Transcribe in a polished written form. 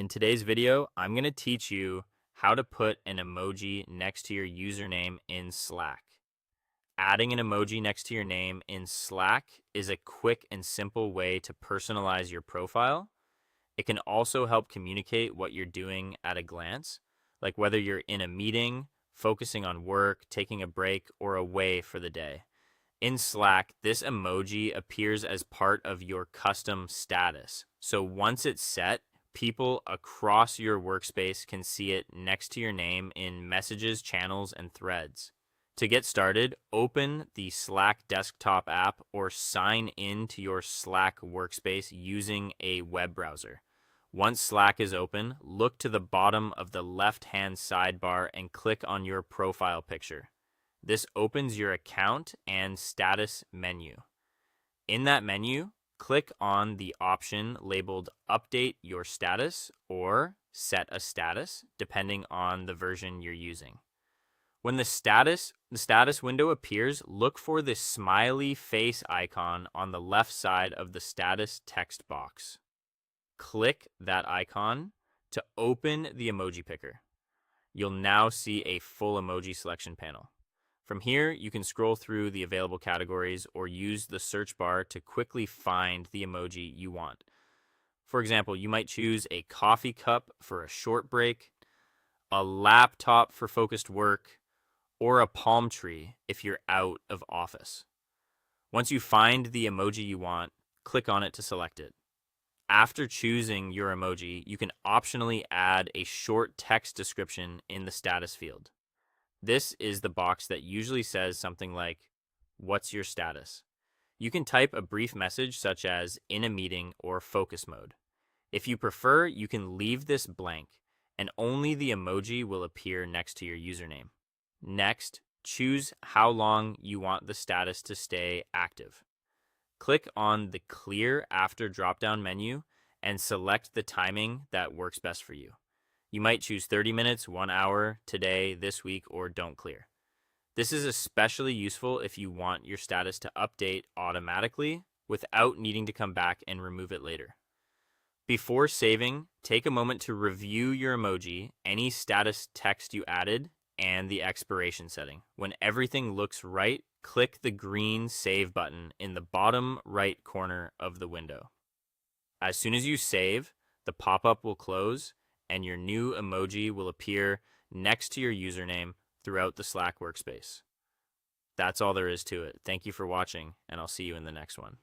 In today's video, I'm going to teach you how to put an emoji next to your username in Slack. Adding an emoji next to your name in Slack is a quick and simple way to personalize your profile. It can also help communicate what you're doing at a glance, like whether you're in a meeting, focusing on work, taking a break, or away for the day. In Slack, this emoji appears as part of your custom status. So once it's set, people across your workspace can see it next to your name in messages, channels, and threads. To get started, open the Slack desktop app or sign in to your Slack workspace using a web browser. Once Slack is open, look to the bottom of the left-hand sidebar and click on your profile picture. This opens your account and status menu. In that menu, click on the option labeled Update Your Status or Set a Status, depending on the version you're using. When the status window appears, look for the smiley face icon on the left side of the status text box. Click that icon to open the emoji picker. You'll now see a full emoji selection panel. From here, you can scroll through the available categories or use the search bar to quickly find the emoji you want. For example, you might choose a coffee cup for a short break, a laptop for focused work, or a palm tree if you're out of office. Once you find the emoji you want, click on it to select it. After choosing your emoji, you can optionally add a short text description in the status field. This is the box that usually says something like, "What's your status?" You can type a brief message such as "in a meeting" or "focus mode." If you prefer, you can leave this blank, and only the emoji will appear next to your username. Next, choose how long you want the status to stay active. Click on the Clear After drop-down menu and select the timing that works best for you. You might choose 30 minutes, 1 hour, today, this week, or don't clear. This is especially useful if you want your status to update automatically without needing to come back and remove it later. Before saving, take a moment to review your emoji, any status text you added, and the expiration setting. When everything looks right, click the green Save button in the bottom right corner of the window. As soon as you save, the pop-up will close and your new emoji will appear next to your username throughout the Slack workspace. That's all there is to it. Thank you for watching, and I'll see you in the next one.